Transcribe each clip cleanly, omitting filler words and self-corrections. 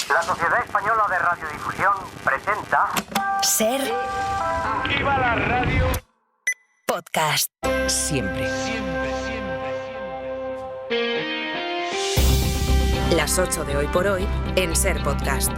La Sociedad Española de Radiodifusión presenta... Ser... ¡Viva la radio! Podcast. Siempre. Las 8 de hoy por hoy en Ser Podcast.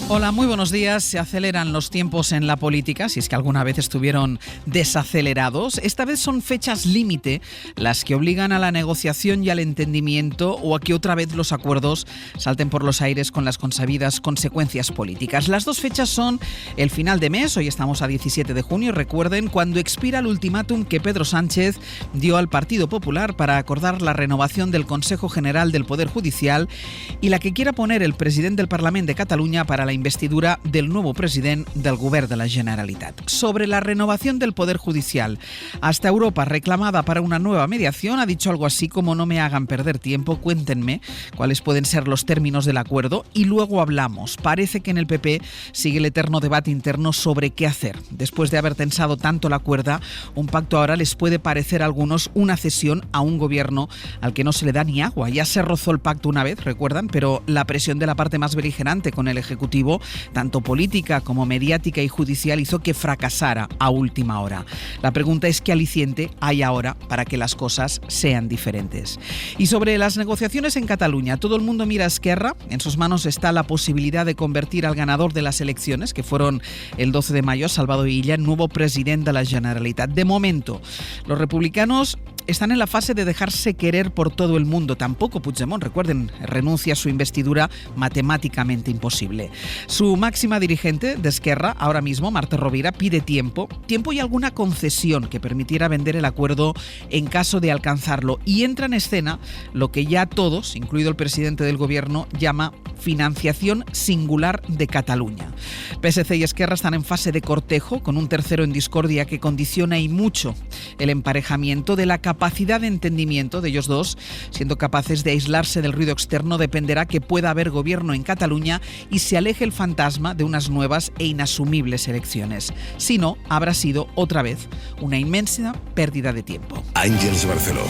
Hola, muy buenos días. Se aceleran los tiempos en la política, si es que alguna vez estuvieron desacelerados. Esta vez son fechas límite las que obligan a la negociación y al entendimiento, o a que otra vez los acuerdos salten por los aires con las consabidas consecuencias políticas. Las dos fechas son el final de mes, hoy estamos a 17 de junio, recuerden, cuando expira el ultimátum que Pedro Sánchez dio al Partido Popular para acordar la renovación del Consejo General del Poder Judicial y la que quiera poner el presidente del Parlament de Catalunya para la investidura del nuevo presidente del Govern de la Generalitat. Sobre la renovación del Poder Judicial, hasta Europa, reclamada para una nueva mediación, ha dicho algo así como: no me hagan perder tiempo, cuéntenme cuáles pueden ser los términos del acuerdo y luego hablamos. Parece que en el PP sigue el eterno debate interno sobre qué hacer. Después de haber tensado tanto la cuerda, un pacto ahora les puede parecer a algunos una cesión a un gobierno al que no se le da ni agua. Ya se rozó el pacto una vez, recuerdan, pero la presión de la parte más beligerante con el Ejecutivo, tanto política como mediática y judicial, hizo que fracasara a última hora. La pregunta es: ¿qué aliciente hay ahora para que las cosas sean diferentes? Y sobre las negociaciones en Cataluña, todo el mundo mira a Esquerra. En sus manos está la posibilidad de convertir al ganador de las elecciones, que fueron el 12 de mayo, Salvador Illa, en nuevo presidente de la Generalitat. De momento, los republicanos están en la fase de dejarse querer por todo el mundo. Tampoco Puigdemont, recuerden, renuncia a su investidura, matemáticamente imposible. Su máxima dirigente de Esquerra, ahora mismo, Marta Rovira, pide tiempo y alguna concesión que permitiera vender el acuerdo en caso de alcanzarlo. Y entra en escena lo que ya todos, incluido el presidente del gobierno, llama financiación singular de Cataluña. PSC y Esquerra están en fase de cortejo, con un tercero en discordia que condiciona y mucho el emparejamiento. De la capacidad de entendimiento de ellos dos, siendo capaces de aislarse del ruido externo, dependerá que pueda haber gobierno en Cataluña y se aleje el fantasma de unas nuevas e inasumibles elecciones. Si no, habrá sido otra vez una inmensa pérdida de tiempo. Àngels Barceló.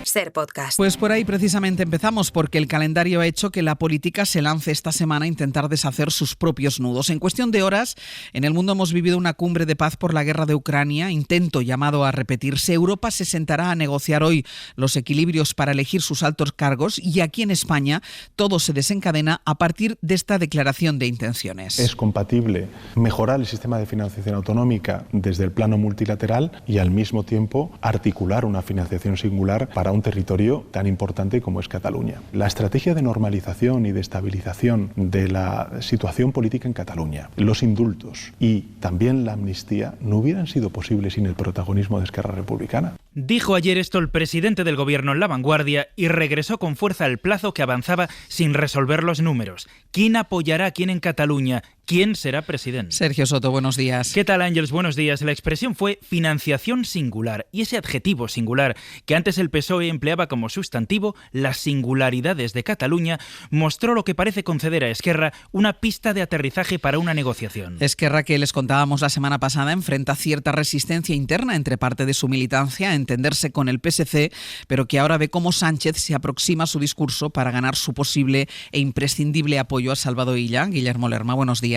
Ser Podcast. Pues por ahí precisamente empezamos, porque el calendario ha hecho que la política se lance esta semana a intentar deshacer sus propios nudos. En cuestión de horas, en el mundo hemos vivido una cumbre de paz por la guerra de Ucrania, intento llamado a repetirse. Europa se sentará a negociar hoy los equilibrios para elegir sus altos cargos, y aquí en España todo se desencadena a partir de esta declaración de intenciones. Es compatible mejorar el sistema de financiación autonómica desde el plano multilateral y al mismo tiempo articular una financiación singular para un territorio tan importante como es Cataluña. La estrategia de normalización y de estabilización de la situación política en Cataluña, los indultos y también la amnistía no hubieran sido posibles sin el protagonismo de Esquerra Republicana. Dijo ayer esto el presidente del gobierno en La Vanguardia y regresó con fuerza al plazo que avanzaba sin resolver los números. ¿Quién apoyará a quién en Cataluña? ¿Quién será presidente? Sergio Soto, buenos días. ¿Qué tal, Ángels? Buenos días. La expresión fue financiación singular, y ese adjetivo singular, que antes el PSOE empleaba como sustantivo las singularidades de Cataluña, mostró lo que parece conceder a Esquerra una pista de aterrizaje para una negociación. Esquerra, que les contábamos la semana pasada, enfrenta cierta resistencia interna entre parte de su militancia a entenderse con el PSC, pero que ahora ve cómo Sánchez se aproxima a su discurso para ganar su posible e imprescindible apoyo a Salvador Illa. Guillermo Lerma, buenos días.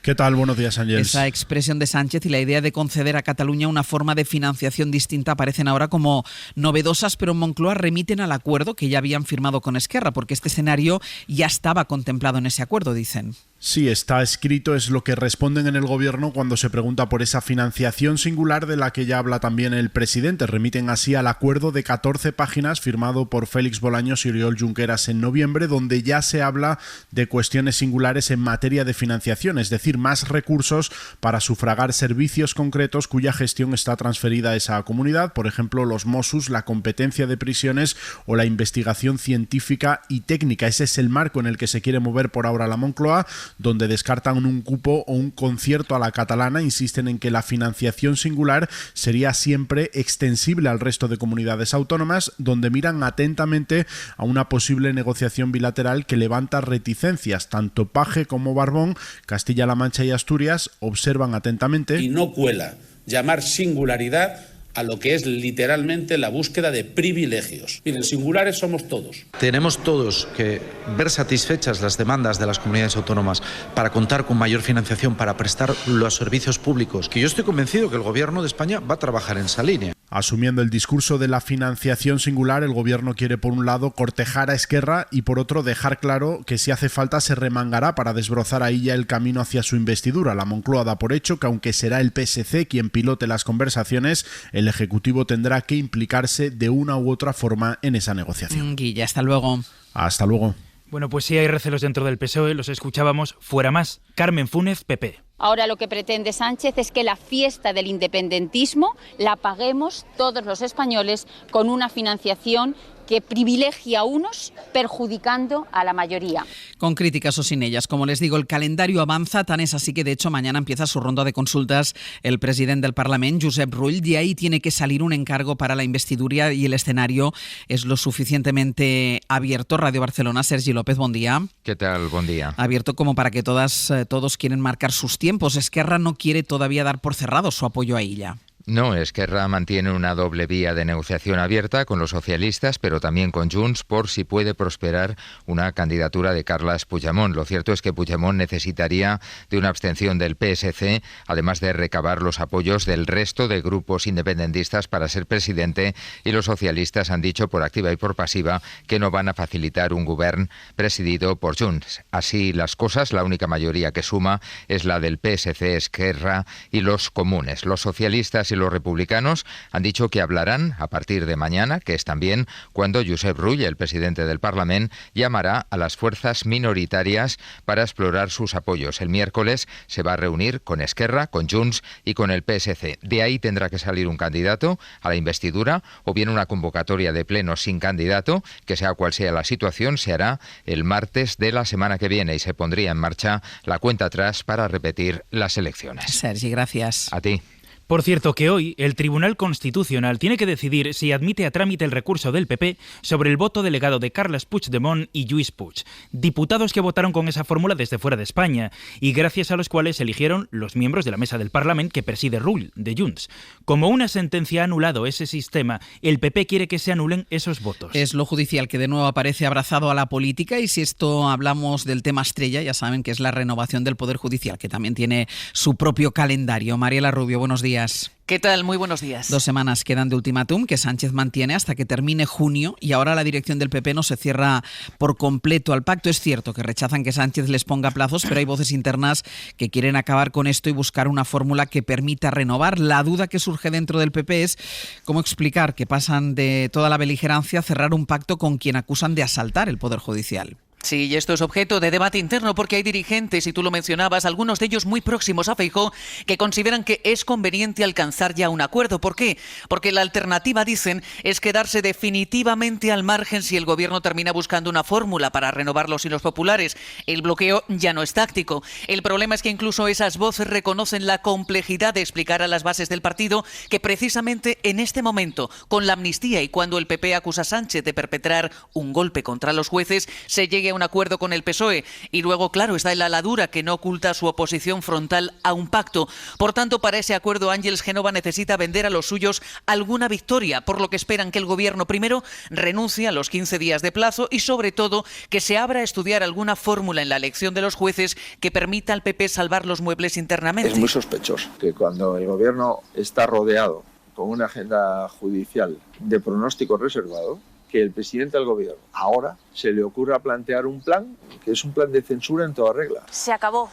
¿Qué tal? Buenos días, Ángels. Esa expresión de Sánchez y la idea de conceder a Cataluña una forma de financiación distinta aparecen ahora como novedosas, pero en Moncloa remiten al acuerdo que ya habían firmado con Esquerra, porque este escenario ya estaba contemplado en ese acuerdo, dicen. Sí, está escrito, es lo que responden en el gobierno cuando se pregunta por esa financiación singular de la que ya habla también el presidente. Remiten así al acuerdo de 14 páginas firmado por Félix Bolaños y Oriol Junqueras en noviembre, donde ya se habla de cuestiones singulares en materia de financiación, es decir, más recursos para sufragar servicios concretos cuya gestión está transferida a esa comunidad, por ejemplo, los Mossos, la competencia de prisiones o la investigación científica y técnica. Ese es el marco en el que se quiere mover por ahora la Moncloa, donde descartan un cupo o un concierto a la catalana. Insisten en que la financiación singular sería siempre extensible al resto de comunidades autónomas, donde miran atentamente a una posible negociación bilateral que levanta reticencias. Tanto Paje como Barbón, Castilla-La Mancha y Asturias observan atentamente. Y no cuela llamar singularidad a lo que es literalmente la búsqueda de privilegios. Miren, singulares somos todos. Tenemos todos que ver satisfechas las demandas de las comunidades autónomas para contar con mayor financiación, para prestar los servicios públicos, que yo estoy convencido que el Gobierno de España va a trabajar en esa línea. Asumiendo el discurso de la financiación singular, el Gobierno quiere por un lado cortejar a Esquerra y por otro dejar claro que si hace falta se remangará para desbrozar ahí ya el camino hacia su investidura. La Moncloa da por hecho que aunque será el PSC quien pilote las conversaciones, el Ejecutivo tendrá que implicarse de una u otra forma en esa negociación. Guilla, hasta luego. Hasta luego. Bueno, pues sí hay recelos dentro del PSOE, los escuchábamos. Fuera más. Carmen Fúnez, PP. Ahora lo que pretende Sánchez es que la fiesta del independentismo la paguemos todos los españoles con una financiación que privilegia a unos perjudicando a la mayoría. Con críticas o sin ellas, como les digo, el calendario avanza, tan es así que de hecho mañana empieza su ronda de consultas el presidente del Parlament, Josep Rull, de ahí tiene que salir un encargo para la investidura y el escenario es lo suficientemente abierto. Radio Barcelona, Sergi López, buen día. ¿Qué tal? Buen día. Abierto como para que todos quieren marcar sus tiempos. Esquerra no quiere todavía dar por cerrado su apoyo a ella. No, Esquerra mantiene una doble vía de negociación abierta con los socialistas, pero también con Junts, por si puede prosperar una candidatura de Carles Puigdemont. Lo cierto es que Puigdemont necesitaría de una abstención del PSC, además de recabar los apoyos del resto de grupos independentistas para ser presidente, y los socialistas han dicho por activa y por pasiva que no van a facilitar un govern presidido por Junts. Así las cosas, la única mayoría que suma es la del PSC, Esquerra y los comunes. Los socialistas y los republicanos han dicho que hablarán a partir de mañana, que es también cuando Josep Rull, el presidente del Parlament, llamará a las fuerzas minoritarias para explorar sus apoyos. El miércoles se va a reunir con Esquerra, con Junts y con el PSC. De ahí tendrá que salir un candidato a la investidura o bien una convocatoria de pleno sin candidato, que sea cual sea la situación, se hará el martes de la semana que viene y se pondría en marcha la cuenta atrás para repetir las elecciones. Sergi, gracias. A ti. Por cierto que hoy el Tribunal Constitucional tiene que decidir si admite a trámite el recurso del PP sobre el voto delegado de Carles Puigdemont y Lluís Puig, diputados que votaron con esa fórmula desde fuera de España y gracias a los cuales eligieron los miembros de la mesa del Parlament que preside Rull, de Junts. Como una sentencia ha anulado ese sistema, el PP quiere que se anulen esos votos. Es lo judicial que de nuevo aparece abrazado a la política y si esto hablamos del tema estrella, ya saben que es la renovación del Poder Judicial, que también tiene su propio calendario. Mariela Rubio, buenos días. ¿Qué tal? Muy buenos días. 2 semanas quedan de ultimátum que Sánchez mantiene hasta que termine junio y ahora la dirección del PP no se cierra por completo al pacto. Es cierto que rechazan que Sánchez les ponga plazos, pero hay voces internas que quieren acabar con esto y buscar una fórmula que permita renovar. La duda que surge dentro del PP es cómo explicar que pasan de toda la beligerancia a cerrar un pacto con quien acusan de asaltar el Poder Judicial. Sí, y esto es objeto de debate interno porque hay dirigentes, y tú lo mencionabas, algunos de ellos muy próximos a Feijóo, que consideran que es conveniente alcanzar ya un acuerdo. ¿Por qué? Porque la alternativa, dicen, es quedarse definitivamente al margen si el gobierno termina buscando una fórmula para renovar los hilos populares. El bloqueo ya no es táctico. El problema es que incluso esas voces reconocen la complejidad de explicar a las bases del partido que precisamente en este momento, con la amnistía y cuando el PP acusa a Sánchez de perpetrar un golpe contra los jueces, se llegue a un acuerdo con el PSOE. Y luego, claro, está el Aladura, que no oculta su oposición frontal a un pacto. Por tanto, para ese acuerdo, Ángeles Génova necesita vender a los suyos alguna victoria, por lo que esperan que el gobierno primero renuncie a los 15 días de plazo y, sobre todo, que se abra a estudiar alguna fórmula en la elección de los jueces que permita al PP salvar los muebles internamente. Es muy sospechoso que cuando el gobierno está rodeado con una agenda judicial de pronóstico reservado, que el presidente del gobierno ahora se le ocurra plantear un plan que es un plan de censura en toda regla. Se acabó.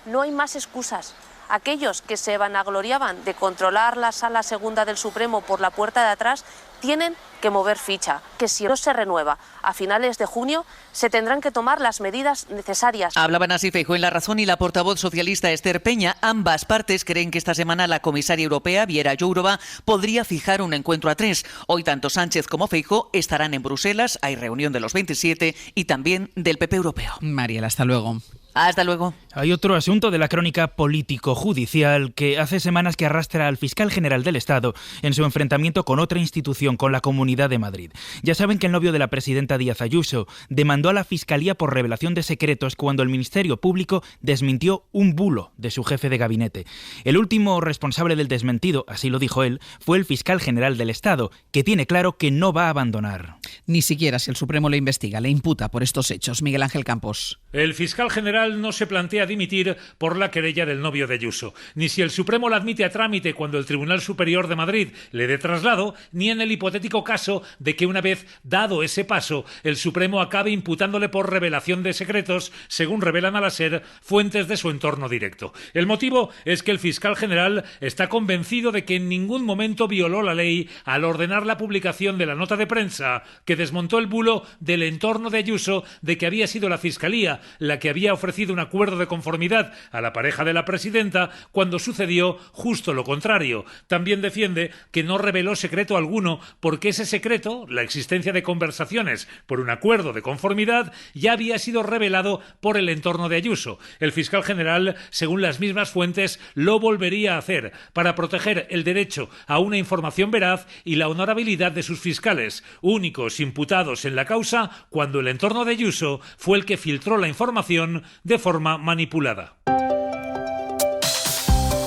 No hay más excusas. Aquellos que se vanagloriaban de controlar la Sala Segunda del Supremo por la puerta de atrás tienen que mover ficha, que si no se renueva a finales de junio se tendrán que tomar las medidas necesarias. Hablaban así Feijóo en La Razón y la portavoz socialista Esther Peña. Ambas partes creen que esta semana la comisaria europea, Věra Jourová, podría fijar un encuentro a 3. Hoy tanto Sánchez como Feijóo estarán en Bruselas, hay reunión de los 27 y también del PP europeo. Mariela, hasta luego. Hasta luego. Hay otro asunto de la crónica político-judicial que hace semanas que arrastra al fiscal general del Estado en su enfrentamiento con otra institución, con la Comunidad de Madrid. Ya saben que el novio de la presidenta Díaz Ayuso demandó a la Fiscalía por revelación de secretos cuando el Ministerio Público desmintió un bulo de su jefe de gabinete. El último responsable del desmentido, así lo dijo él, fue el fiscal general del Estado, que tiene claro que no va a abandonar. Ni siquiera si el Supremo le investiga, le imputa por estos hechos. Miguel Ángel Campos. El fiscal general no se plantea dimitir por la querella del novio de Ayuso, ni si el Supremo la admite a trámite cuando el Tribunal Superior de Madrid le dé traslado, ni en el hipotético caso de que una vez dado ese paso, el Supremo acabe imputándole por revelación de secretos, según revelan a la SER fuentes de su entorno directo. El motivo es que el fiscal general está convencido de que en ningún momento violó la ley al ordenar la publicación de la nota de prensa que desmontó el bulo del entorno de Ayuso de que había sido la Fiscalía la que había ofrecido un acuerdo de conformidad a la pareja de la presidenta cuando sucedió justo lo contrario. También defiende que no reveló secreto alguno porque ese secreto, la existencia de conversaciones por un acuerdo de conformidad, ya había sido revelado por el entorno de Ayuso. El fiscal general, según las mismas fuentes, lo volvería a hacer para proteger el derecho a una información veraz y la honorabilidad de sus fiscales, únicos imputados en la causa cuando el entorno de Ayuso fue el que filtró la información de forma manipulada.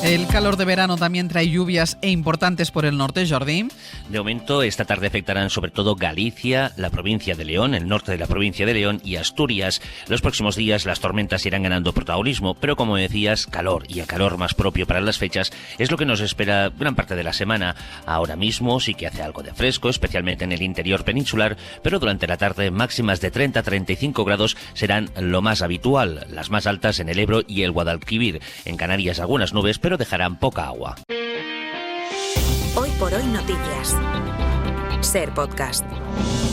El calor de verano también trae lluvias importantes por el norte, Jordi. De momento, esta tarde afectarán sobre todo Galicia, la provincia de León, el norte de la provincia de León y Asturias. Los próximos días las tormentas irán ganando protagonismo, pero como decías, calor y el calor más propio para las fechas es lo que nos espera gran parte de la semana. Ahora mismo sí que hace algo de fresco, especialmente en el interior peninsular, pero durante la tarde máximas de 30-35 grados serán lo más habitual, las más altas en el Ebro y el Guadalquivir. En Canarias algunas nubes, pero dejarán poca agua. Hoy por hoy noticias. Ser Podcast.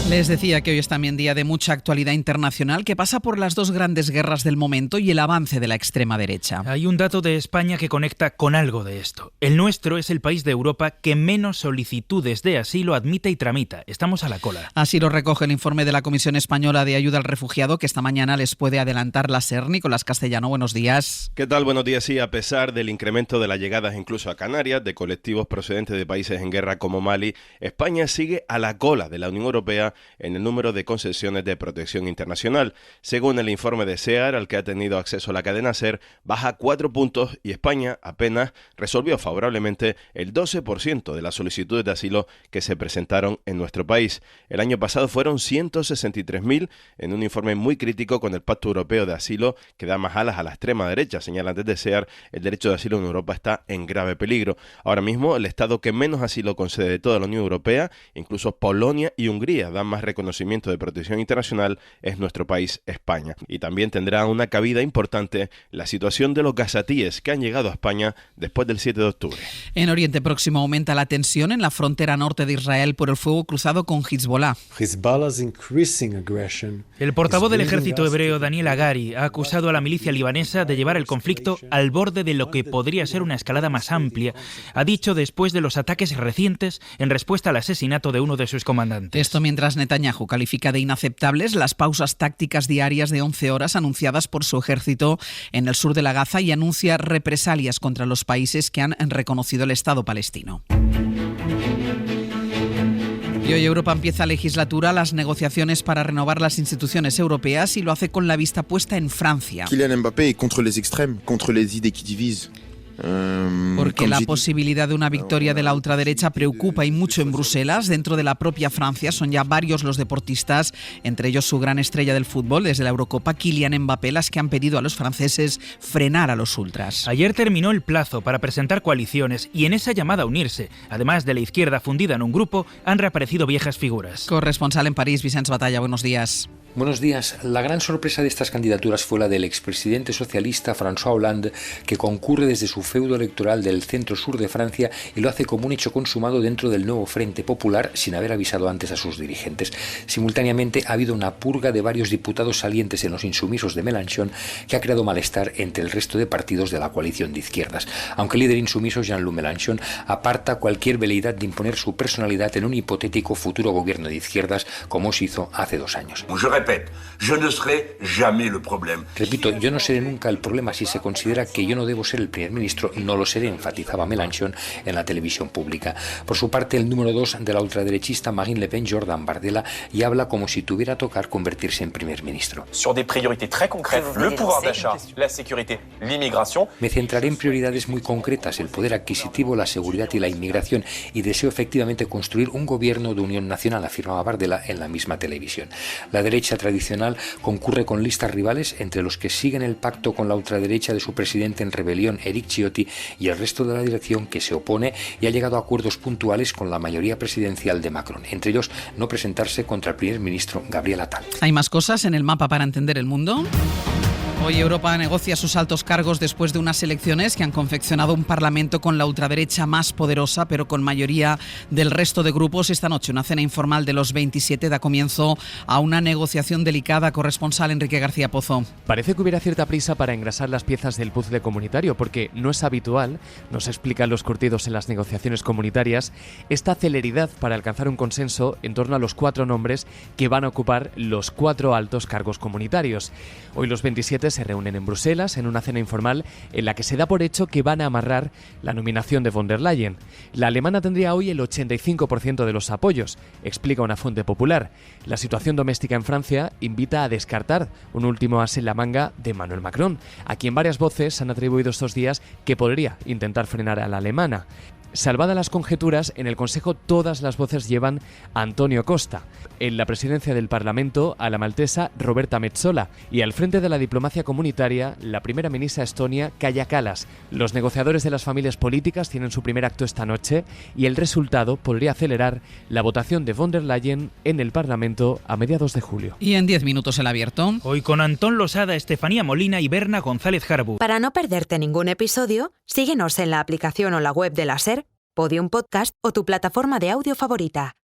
Les decía que hoy es también día de mucha actualidad internacional que pasa por las dos grandes guerras del momento y el avance de la extrema derecha. Hay un dato de España que conecta con algo de esto. El nuestro es el país de Europa que menos solicitudes de asilo admite y tramita. Estamos a la cola. Así lo recoge el informe de la Comisión Española de Ayuda al Refugiado que esta mañana les puede adelantar la SER. Nicolás Castellano, buenos días. ¿Qué tal? Buenos días. Sí, a pesar del incremento de las llegadas incluso a Canarias de colectivos procedentes de países en guerra como Mali, España sigue a la cola de la Unión Europea en el número de concesiones de protección internacional. Según el informe de SEAR, al que ha tenido acceso la cadena SER, baja 4 puntos y España apenas resolvió favorablemente el 12% de las solicitudes de asilo que se presentaron en nuestro país. El año pasado fueron 163.000 en un informe muy crítico con el Pacto Europeo de Asilo que da más alas a la extrema derecha. Señalan desde SEAR, el derecho de asilo en Europa está en grave peligro. Ahora mismo, el Estado que menos asilo concede de toda la Unión Europea, incluso Polonia y Hungría dan más reconocimiento de protección internacional, es nuestro país, España. Y también tendrá una cabida importante la situación de los gazatíes que han llegado a España después del 7 de octubre. En Oriente Próximo aumenta la tensión en la frontera norte de Israel por el fuego cruzado con Hezbollah. El portavoz del ejército hebreo, Daniel Hagari, ha acusado a la milicia libanesa de llevar el conflicto al borde de lo que podría ser una escalada más amplia. Ha dicho después de los ataques recientes en respuesta al asesinato de uno de sus comandantes. Esto mientras Netanyahu califica de inaceptables las pausas tácticas diarias de 11 horas anunciadas por su ejército en el sur de la Gaza y anuncia represalias contra los países que han reconocido el Estado palestino. Y hoy Europa empieza legislatura, las negociaciones para renovar las instituciones europeas y lo hace con la vista puesta en Francia. Kylian Mbappé contra les extrêmes, contra les idées qui divisent. Porque la posibilidad de una victoria de la ultraderecha preocupa y mucho en Bruselas. Dentro de la propia Francia son ya varios los deportistas, entre ellos su gran estrella del fútbol desde la Eurocopa, Kylian Mbappé, las que han pedido a los franceses frenar a los ultras. Ayer terminó el plazo para presentar coaliciones y en esa llamada a unirse, además de la izquierda fundida en un grupo, han reaparecido viejas figuras. Corresponsal en París, Vicenç Batalla, buenos días. Buenos días. La gran sorpresa de estas candidaturas fue la del expresidente socialista François Hollande, que concurre desde su feudo electoral del centro-sur de Francia y lo hace como un hecho consumado dentro del nuevo Frente Popular sin haber avisado antes a sus dirigentes. Simultáneamente ha habido una purga de varios diputados salientes en los insumisos de Mélenchon que ha creado malestar entre el resto de partidos de la coalición de izquierdas. Aunque el líder insumiso Jean-Luc Mélenchon aparta cualquier veleidad de imponer su personalidad en un hipotético futuro gobierno de izquierdas como se hizo hace 2 años. répète, je ne serai jamais le problème. Repito, yo no seré nunca el problema si se considera que yo no debo ser el primer ministro, no lo seré, enfatizaba Mélenchon en la televisión pública. Por su parte, el número 2 de la ultraderechista Marine Le Pen, Jordan Bardella, y habla como si tuviera a tocar convertirse en primer ministro. Sur des priorités très concrètes, le pouvoir d'achat, la sécurité, l'immigration. Me centraré en prioridades muy concretas, el poder adquisitivo, la seguridad y la inmigración, y deseo efectivamente construir un gobierno de unión nacional, afirmaba Bardella en la misma televisión. La derecha tradicional concurre con listas rivales, entre los que siguen el pacto con la ultraderecha de su presidente en rebelión, Eric Ciotti, y el resto de la dirección, que se opone y ha llegado a acuerdos puntuales con la mayoría presidencial de Macron, entre ellos no presentarse contra el primer ministro Gabriel Attal. ¿Hay más cosas en el mapa para entender el mundo? Hoy Europa negocia sus altos cargos después de unas elecciones que han confeccionado un parlamento con la ultraderecha más poderosa, pero con mayoría del resto de grupos. Esta noche una cena informal de los 27 da comienzo a una negociación delicada. Corresponsal Enrique García Pozo. Parece que hubiera cierta prisa para engrasar las piezas del puzzle comunitario, porque no es habitual, nos explican los curtidos en las negociaciones comunitarias, esta celeridad para alcanzar un consenso en torno a los 4 nombres que van a ocupar los 4 altos cargos comunitarios. Hoy los 27 se reúnen en Bruselas en una cena informal en la que se da por hecho que van a amarrar la nominación de von der Leyen. La alemana tendría hoy el 85% de los apoyos, explica una fuente popular. La situación doméstica en Francia invita a descartar un último as en la manga de Emmanuel Macron, a quien varias voces han atribuido estos días que podría intentar frenar a la alemana. Salvadas las conjeturas, en el Consejo todas las voces llevan a Antonio Costa, en la presidencia del Parlamento a la maltesa Roberta Metsola y al frente de la diplomacia comunitaria la primera ministra estonia Kaja Kallas. Los negociadores de las familias políticas tienen su primer acto esta noche y el resultado podría acelerar la votación de von der Leyen en el Parlamento a mediados de julio. Y en 10 minutos el abierto. Hoy con Antón Losada, Estefanía Molina y Berna González Jarbu. Para no perderte ningún episodio, síguenos en la aplicación o la web de la SER, Podium Podcast o tu plataforma de audio favorita.